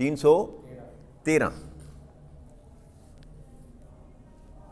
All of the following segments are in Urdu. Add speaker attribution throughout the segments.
Speaker 1: 313।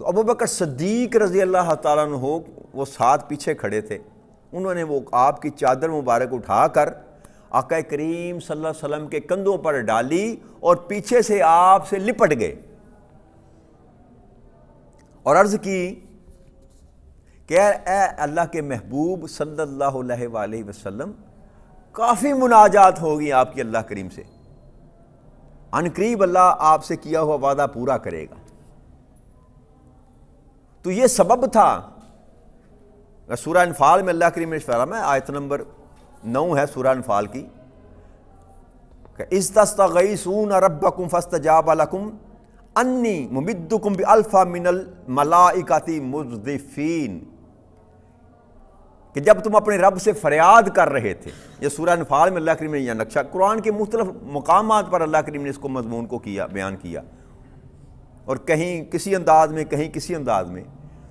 Speaker 1: تو ابوبکر صدیق رضی اللہ تعالیٰ عنہ وہ ساتھ پیچھے کھڑے تھے، انہوں نے وہ آپ کی چادر مبارک اٹھا کر آقا کریم صلی اللہ علیہ وسلم کے کندھوں پر ڈالی اور پیچھے سے آپ سے لپٹ گئے اور عرض کی کہ اے اللہ کے محبوب صلی اللہ علیہ وآلہ وسلم، کافی مناجات ہوگی آپ کی اللہ کریم سے، عن قریب اللہ آپ سے کیا ہوا وعدہ پورا کرے گا۔ تو یہ سبب تھا۔ سورہ انفال میں اللہ کریم نے فرمایا، آیت نمبر 9 ہے سورہ انفال کی، کہ اذ تستغیثون ربکم فاستجاب لکم انی ممدکم بألف من الملائکۃ مردفین، کہ جب تم اپنے رب سے فریاد کر رہے تھے۔ یہ سورہ انفال میں اللہ کریم نے یہ نقشہ، قرآن کے مختلف مقامات پر اللہ کریم نے اس کو مضمون کو کیا، بیان کیا، اور کہیں کسی انداز میں کہیں کسی انداز میں۔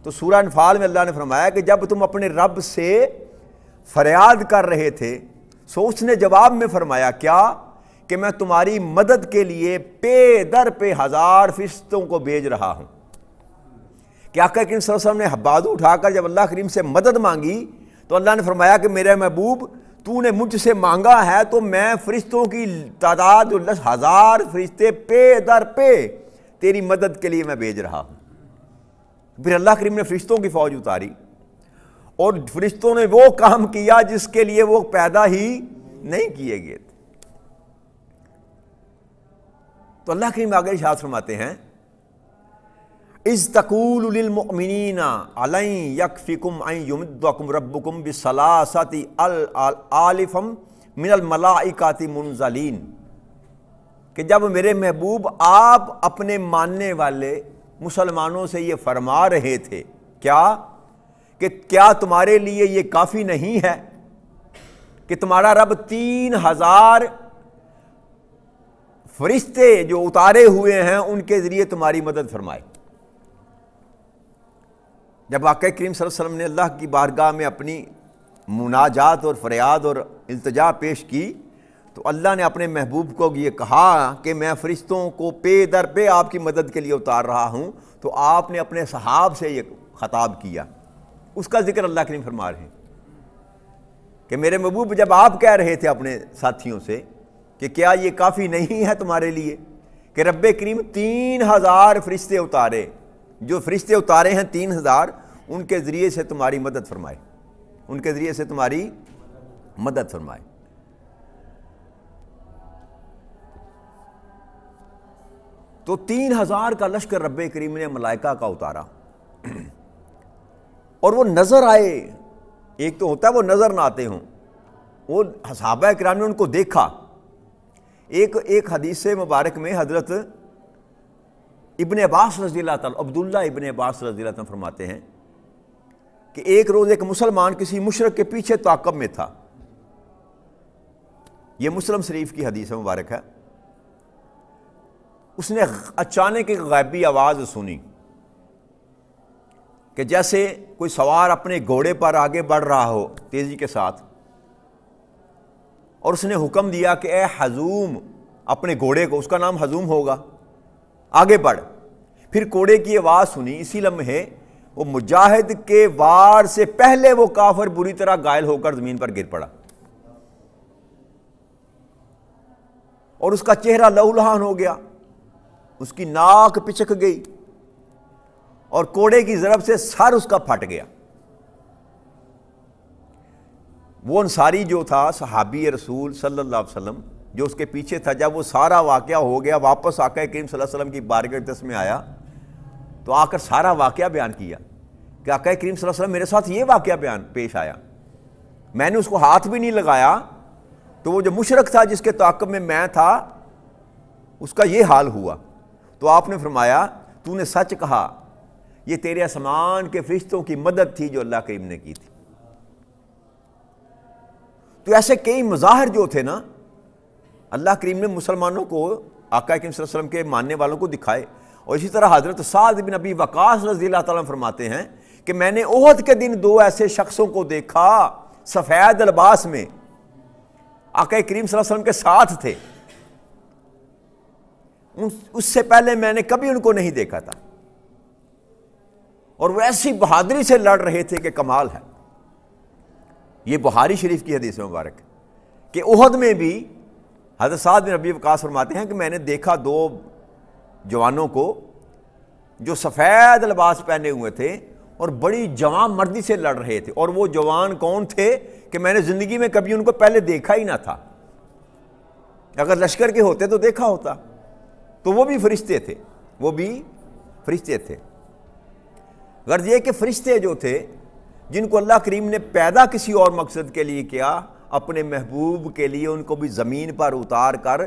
Speaker 1: تو سورہ انفال میں اللہ نے فرمایا کہ جب تم اپنے رب سے فریاد کر رہے تھے، سو اس نے جواب میں فرمایا کیا کہ میں تمہاری مدد کے لیے پے در پہ 1000 فرشتوں کو بھیج رہا ہوں۔ کہ آقا کریم صلی اللہ علیہ وسلم نے بازو اٹھا کر جب اللہ کریم سے مدد مانگی تو اللہ نے فرمایا کہ میرے محبوب تو نے مجھ سے مانگا ہے تو میں فرشتوں کی تعداد 1000 فرشتے پے در پہ تیری مدد کے لیے میں بھیج رہا ہوں۔ پھر اللہ کریم نے فرشتوں کی فوج اتاری اور فرشتوں نے وہ کام کیا جس کے لیے وہ پیدا ہی نہیں کیے گئے تھے۔ تو اللہ کریم آگے ارشاد فرماتے ہیں، اذ تقول للمؤمنین علن یکفکم ان یمدکم ربکم بثلاثۃ آلاف من الملائکۃ منزلین، کہ جب میرے محبوب آپ اپنے ماننے والے مسلمانوں سے یہ فرما رہے تھے کہ کیا تمہارے لیے یہ کافی نہیں ہے کہ تمہارا رب 3000 فرشتے جو اتارے ہوئے ہیں ان کے ذریعے تمہاری مدد فرمائے۔ جب آقا کریم صلی اللہ علیہ وسلم نے اللہ کی بارگاہ میں اپنی مناجات اور فریاد اور التجا پیش کی تو اللہ نے اپنے محبوب کو یہ کہا کہ میں فرشتوں کو پے در پہ آپ کی مدد کے لیے اتار رہا ہوں، تو آپ نے اپنے صحاب سے یہ خطاب کیا، اس کا ذکر اللہ کریم فرما رہے ہیں کہ میرے محبوب جب آپ کہہ رہے تھے اپنے ساتھیوں سے کہ کیا یہ کافی نہیں ہے تمہارے لیے کہ رب کریم 3000 فرشتے اتارے، جو فرشتے اتارے ہیں 3000 ان کے ذریعے سے تمہاری مدد فرمائے، ان کے ذریعے سے تمہاری مدد فرمائے۔ تو 3000 کا لشکر رب کریم نے ملائکہ کا اتارا اور وہ نظر آئے۔ ایک تو ہوتا ہے وہ نظر نہ آتے ہوں، وہ صحابہ کرام نے ان کو دیکھا۔ ایک حدیث مبارک میں حضرت ابن عباس رضی اللہ تعالیٰ، عبداللہ ابن عباس رضی اللہ تعالیٰ فرماتے ہیں کہ ایک روز ایک مسلمان کسی مشرک کے پیچھے تعاقب میں تھا، یہ مسلم شریف کی حدیث مبارک ہے۔ اس نے اچانک ایک غیبی آواز سنی کہ جیسے کوئی سوار اپنے گھوڑے پر آگے بڑھ رہا ہو تیزی کے ساتھ، اور اس نے حکم دیا کہ اے حزوم، اپنے گھوڑے کو، اس کا نام حزوم ہوگا، آگے بڑھ۔ پھر گھوڑے کی آواز سنی، اسی لمحے وہ مجاہد کے وار سے پہلے وہ کافر بری طرح گھائل ہو کر زمین پر گر پڑا اور اس کا چہرہ لہولہان ہو گیا، اس کی ناک پچک گئی اور کوڑے کی ضرب سے سر اس کا پھٹ گیا۔ وہ انصاری جو تھا صحابی رسول صلی اللہ علیہ وسلم جو اس کے پیچھے تھا، جب وہ سارا واقعہ ہو گیا واپس آقا کریم صلی اللہ علیہ وسلم کی بارگاہ اقدس میں آیا تو آ کر سارا واقعہ بیان کیا کہ آقا کریم صلی اللہ علیہ وسلم میرے ساتھ یہ واقعہ بیان پیش آیا، میں نے اس کو ہاتھ بھی نہیں لگایا، تو وہ جو مشرک تھا جس کے تعاقب میں تھا اس کا یہ حال ہوا۔ تو آپ نے فرمایا تو نے سچ کہا، یہ تیرے آسمان کے فرشتوں کی مدد تھی جو اللہ کریم نے کی تھی۔ تو ایسے کئی مظاہر جو تھے نا اللہ کریم نے مسلمانوں کو، آقا کریم صلی اللہ علیہ وسلم کے ماننے والوں کو دکھائے۔ اور اسی طرح حضرت سعد بن ابی وقاص رضی اللہ تعالیٰ فرماتے ہیں کہ میں نے احد کے دن 2 ایسے شخصوں کو دیکھا سفید لباس میں، آقا کریم صلی اللہ علیہ وسلم کے ساتھ تھے، اس سے پہلے میں نے کبھی ان کو نہیں دیکھا تھا۔ اور وہ ایسی بہادری سے لڑ رہے تھے کہ کمال ہے۔ یہ بخاری شریف کی حدیث مبارک ہے کہ احد میں بھی حضرت سعد بن ابی وقاص فرماتے ہیں کہ میں نے دیکھا دو جوانوں کو جو سفید لباس پہنے ہوئے تھے اور بڑی جوان مردی سے لڑ رہے تھے، اور وہ جوان کون تھے کہ میں نے زندگی میں کبھی ان کو پہلے دیکھا ہی نہ تھا، اگر لشکر کے ہوتے تو دیکھا ہوتا۔ تو وہ بھی فرشتے تھے، وہ بھی فرشتے تھے۔ غرض یہ کہ فرشتے جو تھے جن کو اللہ کریم نے پیدا کسی اور مقصد کے لیے کیا، اپنے محبوب کے لیے ان کو بھی زمین پر اتار کر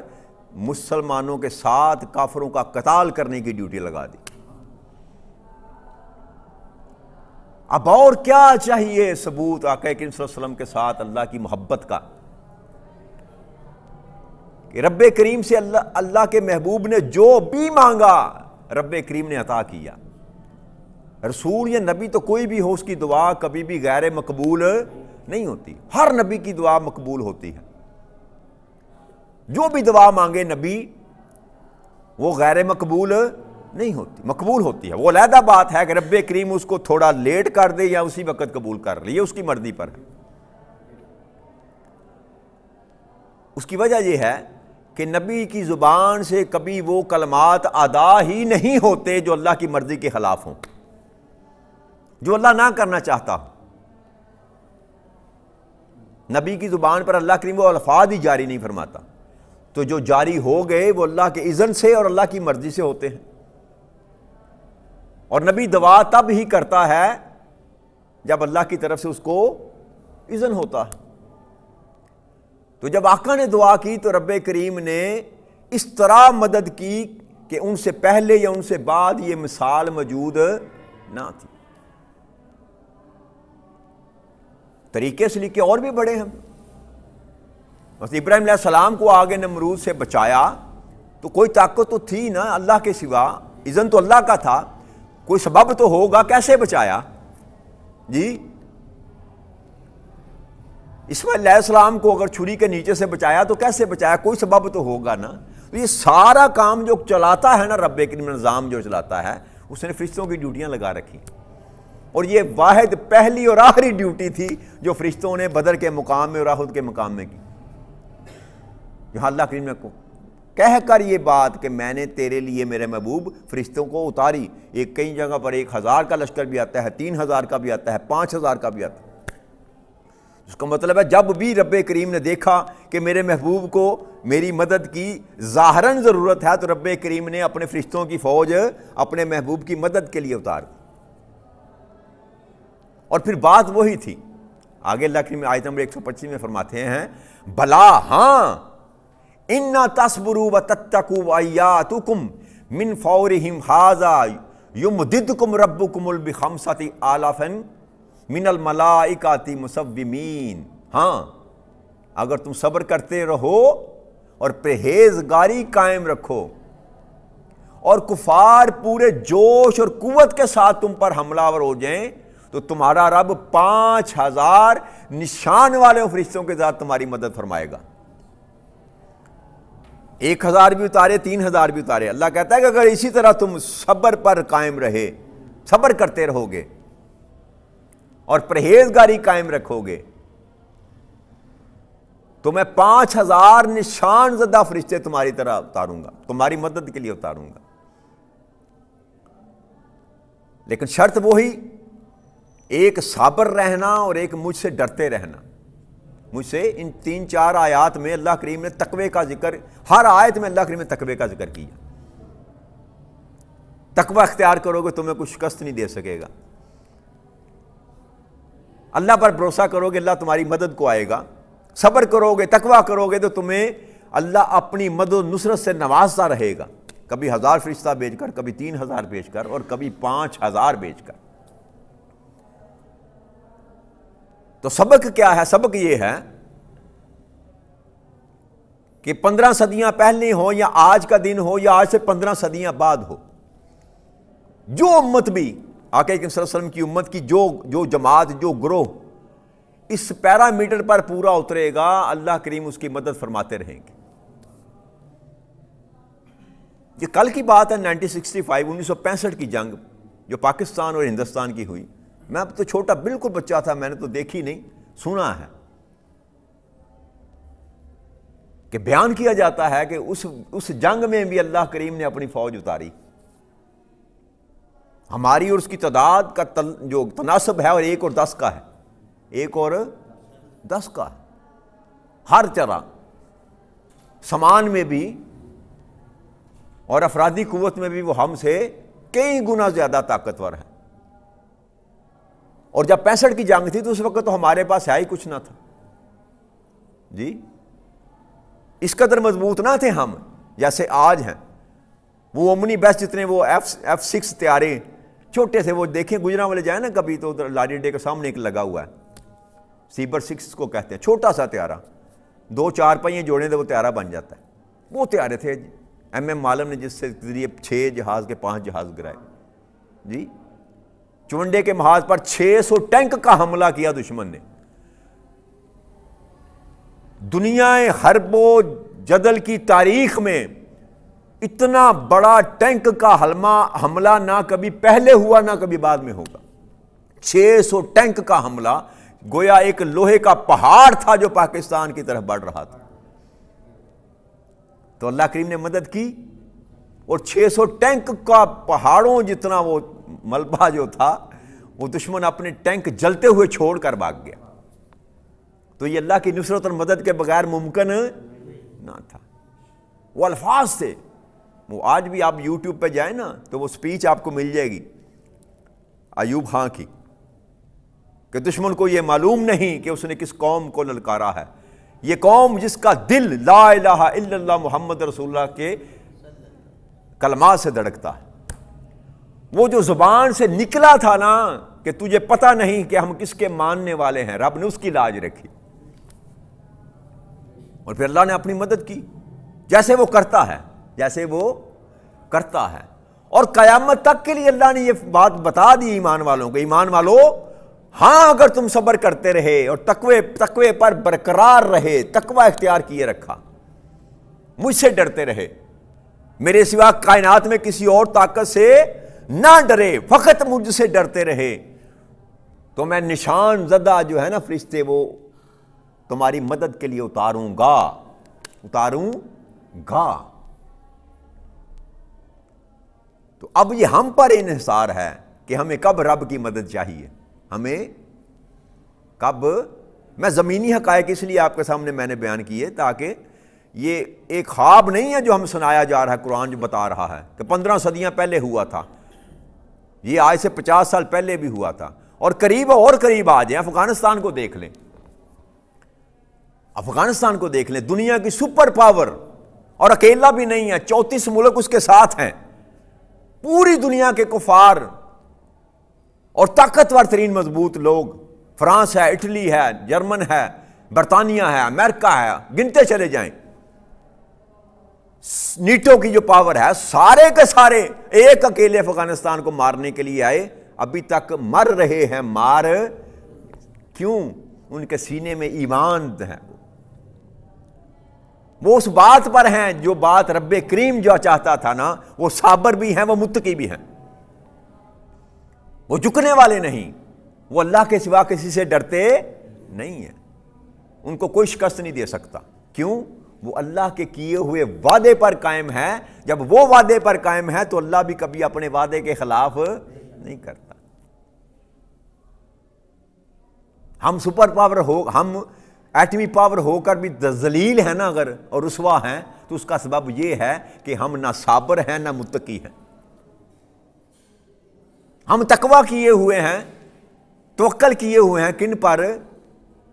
Speaker 1: مسلمانوں کے ساتھ کافروں کا قتال کرنے کی ڈیوٹی لگا دی۔ اب اور کیا چاہیے ثبوت آقا کریم صلی اللہ علیہ وسلم کے ساتھ اللہ کی محبت کا، کہ رب کریم سے اللہ کے محبوب نے جو بھی مانگا رب کریم نے عطا کیا۔ رسول یا نبی تو کوئی بھی ہو، اس کی دعا کبھی بھی غیر مقبول نہیں ہوتی، ہر نبی کی دعا مقبول ہوتی ہے۔ جو بھی دعا مانگے نبی وہ غیر مقبول نہیں ہوتی، مقبول ہوتی ہے۔ وہ علیحدہ بات ہے کہ رب کریم اس کو تھوڑا لیٹ کر دے یا اسی وقت قبول کر لے، یہ اس کی مرضی پر ہے۔ اس کی وجہ یہ ہے کہ نبی کی زبان سے کبھی وہ کلمات ادا ہی نہیں ہوتے جو اللہ کی مرضی کے خلاف ہوں، جو اللہ نہ کرنا چاہتا ہو۔ نبی کی زبان پر اللہ کریم وہ الفاظ ہی جاری نہیں فرماتا، تو جو جاری ہو گئے وہ اللہ کے اذن سے اور اللہ کی مرضی سے ہوتے ہیں۔ اور نبی دعا تب ہی کرتا ہے جب اللہ کی طرف سے اس کو اذن ہوتا ہے۔ تو جب آقا نے دعا کی تو رب کریم نے اس طرح مدد کی کہ ان سے پہلے یا ان سے بعد یہ مثال موجود نہ تھی۔ طریقے سے لکھے اور بھی بڑے ہیں، بس ابراہیم علیہ السلام کو آگے نمرود سے بچایا تو کوئی طاقت تو تھی نا اللہ کے سوا، اذن تو اللہ کا تھا، کوئی سبب تو ہوگا، کیسے بچایا جی؟ اسماعیل علیہ السلام کو اگر چھری کے نیچے سے بچایا تو کیسے بچایا؟ کوئی سبب تو ہوگا نا۔ تو یہ سارا کام جو چلاتا ہے نا رب کریم، نظام جو چلاتا ہے، اس نے فرشتوں کی ڈیوٹیاں لگا رکھی، اور یہ واحد پہلی اور آخری ڈیوٹی تھی جو فرشتوں نے بدر کے مقام میں اور احد کے مقام میں کی، جہاں اللہ کریم نے کہہ کر یہ بات کہ میں نے تیرے لیے میرے محبوب فرشتوں کو اتاری۔ ایک کئی جگہ پر 1000 کا لشکر بھی آتا ہے، 3000 کا بھی آتا ہے، 5000 کا بھی آتا ہے۔ اس کا مطلب ہے جب بھی رب کریم نے دیکھا کہ میرے محبوب کو میری مدد کی ظاہراً ضرورت ہے تو رب کریم نے اپنے فرشتوں کی فوج اپنے محبوب کی مدد کے لیے اتار دی۔ اور پھر بات وہی تھی، آگے اللہ کریم آیت نمبر 125 میں فرماتے ہیں بھلا ہاں اِنَّا تَصْبُرُوا وَتَتَّقُوا وَآيَاتُكُمْ مِنْ فَوْرِهِمْ هَذَا يُمْدِدْكُمْ رَبُّكُمُ بِخَمْسَةِ آلَافٍ مِنَ الْمَلَائِكَةِ مُصَوِّمِينَ۔ ہاں اگر تم صبر کرتے رہو اور پرہیزگاری قائم رکھو اور کفار پورے جوش اور قوت کے ساتھ تم پر حملہ آور ہو جائیں تو تمہارا رب 5000 نشان والے فرشتوں کے ساتھ تمہاری مدد فرمائے گا۔ 1000 بھی اتارے، 3000 بھی اتارے، اللہ کہتا ہے کہ اگر اسی طرح تم صبر پر قائم رہے، صبر کرتے رہو گے اور پرہیزگاری قائم رکھو گے تو میں 5000 نشان زدہ فرشتے تمہاری طرح اتاروں گا، تمہاری مدد کے لیے اتاروں گا۔ لیکن شرط وہی، ایک صابر رہنا اور ایک مجھ سے ڈرتے رہنا۔ مجھ سے ان 3-4 آیات میں اللہ کریم نے تقوی کا ذکر، ہر آیت میں اللہ کریم نے تقوی کا ذکر کیا۔ تقوی اختیار کرو گے تمہیں کوئی شکست نہیں دے سکے گا، اللہ پر بھروسہ کرو گے اللہ تمہاری مدد کو آئے گا، صبر کرو گے، تقوی کرو گے تو تمہیں اللہ اپنی مدد و نصرت سے نوازتا رہے گا، کبھی 1000 فرشتہ بھیج کر، کبھی 3000 بھیج کر، اور کبھی 5000 بھیج کر۔ تو سبق کیا ہے؟ سبق یہ ہے کہ 15 صدیاں پہلے ہو یا آج کا دن ہو یا آج سے 15 صدیاں بعد ہو، جو امت بھی آقا صلی اللہ علیہ وسلم کی امت کی جو جماعت، جو گروہ اس پیرامیٹر پر پورا اترے گا، اللہ کریم اس کی مدد فرماتے رہیں گے۔ یہ کل کی بات ہے، 1965 کی جنگ جو پاکستان اور ہندوستان کی ہوئی، میں اب تو چھوٹا بالکل بچہ تھا، میں نے تو دیکھی نہیں، سنا ہے کہ بیان کیا جاتا ہے کہ اس جنگ میں بھی اللہ کریم نے اپنی فوج اتاری. ہماری اور اس کی تعداد کا جو تناسب ہے اور 1 اور 10 کا ہے، 1 اور 10 کا ہے. ہر طرح سامان میں بھی اور افرادی قوت میں بھی وہ ہم سے کئی گنا زیادہ طاقتور ہے. اور جب 65 کی جنگ تھی تو اس وقت تو ہمارے پاس ہے ہی کچھ نہ تھا جی، اس قدر مضبوط نہ تھے ہم جیسے آج ہیں. وہ اومنی بیس جتنے وہ F6 طیارے چھوٹے سے، وہ دیکھیں گجرانوالے جائیں نا کبھی تو ادھر لاری ڈے کے سامنے ایک لگا ہوا ہے، سیبر 6 کو کہتے ہیں، چھوٹا سا طیارہ، 2-4 پہیے جوڑیں تو وہ طیارہ بن جاتا ہے. وہ طیارے تھے جی M عالم نے جس سے ذریعے 6 جہاز کے 5 جہاز گرائے جی. چونڈے کے محاذ پر 600 ٹینک کا حملہ کیا دشمن نے. دنیا حرب و جدل کی تاریخ میں اتنا بڑا ٹینک کا حملہ نہ کبھی پہلے ہوا نہ کبھی بعد میں ہوگا. 600 ٹینک کا حملہ گویا ایک لوہے کا پہاڑ تھا جو پاکستان کی طرف بڑھ رہا تھا. تو اللہ کریم نے مدد کی اور 600 ٹینک کا پہاڑوں جتنا وہ ملبہ جو تھا وہ دشمن اپنے ٹینک جلتے ہوئے چھوڑ کر بھاگ گیا. تو یہ اللہ کی نصرت اور مدد کے بغیر ممکن نہ تھا. وہ الفاظ تھے، وہ آج بھی آپ یوٹیوب پہ جائیں نا تو وہ سپیچ آپ کو مل جائے گی ایوب خان کی، کہ دشمن کو یہ معلوم نہیں کہ اس نے کس قوم کو للکارا ہے. یہ قوم جس کا دل لا الہ الا اللہ محمد رسول اللہ کے کلمات سے دھڑکتا ہے. وہ جو زبان سے نکلا تھا نا کہ تجھے پتہ نہیں کہ ہم کس کے ماننے والے ہیں، رب نے اس کی لاج رکھی اور پھر اللہ نے اپنی مدد کی جیسے وہ کرتا ہے، جیسے وہ کرتا ہے. اور قیامت تک کے لیے اللہ نے یہ بات بتا دی ایمان والوں کو، ایمان والو ہاں اگر تم صبر کرتے رہے اور تقوی پر برقرار رہے، تقوی اختیار کیے رکھا، مجھ سے ڈرتے رہے، میرے سوا کائنات میں کسی اور طاقت سے نہ ڈرے، فقط مجھ سے ڈرتے رہے، تو میں نشان زدہ جو ہے نا فرشتے وہ تمہاری مدد کے لیے اتاروں گا. تو اب یہ ہم پر انحصار ہے کہ ہمیں کب رب کی مدد چاہیے، ہمیں کب. میں زمینی حقائق اس لیے آپ کے سامنے میں نے بیان کیے تاکہ یہ ایک خواب نہیں ہے جو ہم سنایا جا رہا ہے، قرآن جو بتا رہا ہے کہ 15 صدیاں پہلے ہوا تھا، یہ آج سے 50 سال پہلے بھی ہوا تھا اور قریب آ جائیں. افغانستان کو دیکھ لیں، افغانستان کو دیکھ لیں، دنیا کی سپر پاور، اور اکیلا بھی نہیں ہے، 34 ملک اس کے ساتھ ہیں، پوری دنیا کے کفار اور طاقتور ترین مضبوط لوگ، فرانس ہے، اٹلی ہے، جرمن ہے، برطانیہ ہے، امریکہ ہے، گنتے چلے جائیں. نیٹو کی جو پاور ہے، سارے کے سارے ایک اکیلے افغانستان کو مارنے کے لیے آئے، ابھی تک مر رہے ہیں. مار کیوں؟ ان کے سینے میں ایمان ہے، وہ اس بات پر ہیں جو بات رب کریم جو چاہتا تھا نا. وہ صابر بھی ہیں، وہ متقی بھی ہیں، وہ جھکنے والے نہیں، وہ اللہ کے سوا کسی سے ڈرتے نہیں ہیں. ان کو کوئی شکست نہیں دے سکتا. کیوں؟ وہ اللہ کے کیے ہوئے وعدے پر قائم ہے. جب وہ وعدے پر قائم ہے تو اللہ بھی کبھی اپنے وعدے کے خلاف نہیں کرتا. ہم سپر پاور ہو، ہم ایٹمی پاور ہو کر بھی ذلیل ہیں نا اگر اور رسوا ہیں، تو اس کا سبب یہ ہے کہ ہم نہ صابر ہیں نہ متقی ہیں. ہم تقویٰ کیے ہوئے ہیں، توکل کیے ہوئے ہیں کن پر؟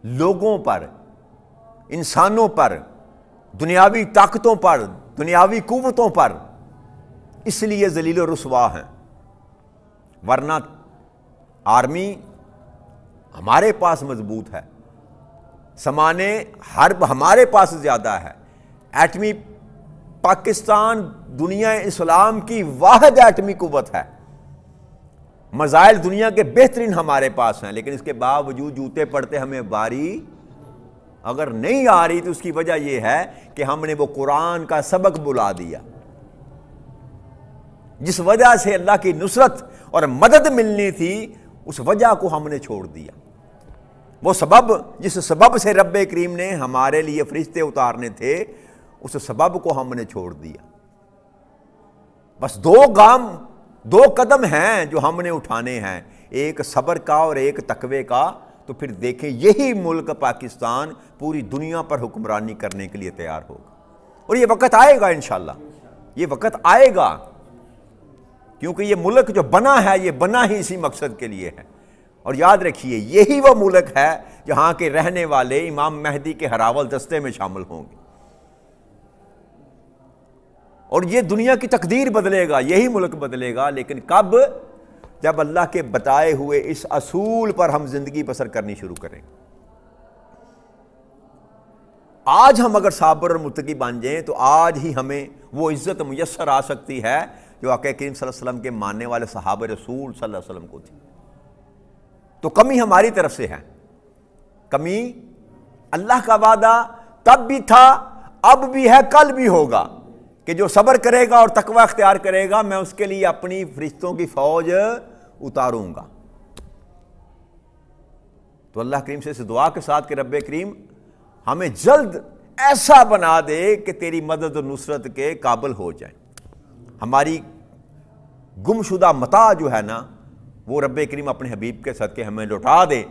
Speaker 1: لوگوں پر، انسانوں پر، دنیاوی طاقتوں پر، دنیاوی قوتوں پر، اس لیے ذلیل و رسوا ہیں. ورنہ آرمی ہمارے پاس مضبوط ہے، سمانے حرب ہمارے پاس زیادہ ہے. ایٹمی پاکستان دنیا اسلام کی واحد ایٹمی قوت ہے. مزائل دنیا کے بہترین ہمارے پاس ہیں، لیکن اس کے باوجود جوتے پڑتے ہمیں باری اگر نہیں آ رہی تو اس کی وجہ یہ ہے کہ ہم نے وہ قرآن کا سبق بلا دیا جس وجہ سے اللہ کی نصرت اور مدد ملنی تھی اس وجہ کو ہم نے چھوڑ دیا. وہ سبب جس سبب سے رب کریم نے ہمارے لیے فرشتے اتارنے تھے اس سبب کو ہم نے چھوڑ دیا. بس دو قدم ہیں جو ہم نے اٹھانے ہیں، ایک صبر کا اور ایک تقوی کا. تو پھر دیکھیں یہی ملک پاکستان پوری دنیا پر حکمرانی کرنے کے لیے تیار ہوگا. اور یہ وقت آئے گا انشاءاللہ، یہ وقت آئے گا، کیونکہ یہ ملک جو بنا ہے یہ بنا ہی اسی مقصد کے لیے ہے. اور یاد رکھیے یہی وہ ملک ہے جہاں کے رہنے والے امام مہدی کے ہراول دستے میں شامل ہوں گے. اور یہ دنیا کی تقدیر بدلے گا، یہی ملک بدلے گا. لیکن کب؟ جب اللہ کے بتائے ہوئے اس اصول پر ہم زندگی بسر کرنی شروع کریں. آج ہم اگر صابر اور متقی بن جائیں تو آج ہی ہمیں وہ عزت میسر آ سکتی ہے جو آقا کریم صلی اللہ علیہ وسلم کے ماننے والے صحابہ رسول صلی اللہ علیہ وسلم کو تھی. تو کمی ہماری طرف سے ہے، کمی اللہ کا وعدہ تب بھی تھا، اب بھی ہے، کل بھی ہوگا کہ جو صبر کرے گا اور تقوی اختیار کرے گا میں اس کے لیے اپنی فرشتوں کی فوج اتاروں گا. تو اللہ کریم سے اس دعا کے ساتھ کہ رب کریم ہمیں جلد ایسا بنا دے کہ تیری مدد و نصرت کے قابل ہو جائیں. ہماری گمشدہ متاع جو ہے نا وہ رب کریم اپنے حبیب کے صدقے ہمیں لوٹا دے.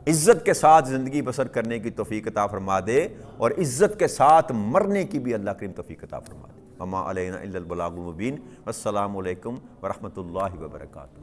Speaker 1: عزت کے ساتھ زندگی بسر کرنے کی توفیق عطا فرما دے اور عزت کے ساتھ مرنے کی بھی اللہ کریم توفیق عطا فرما دے. وما علینا الا البلاغ المبین. والسلام علیکم ورحمۃ اللہ وبرکاتہ.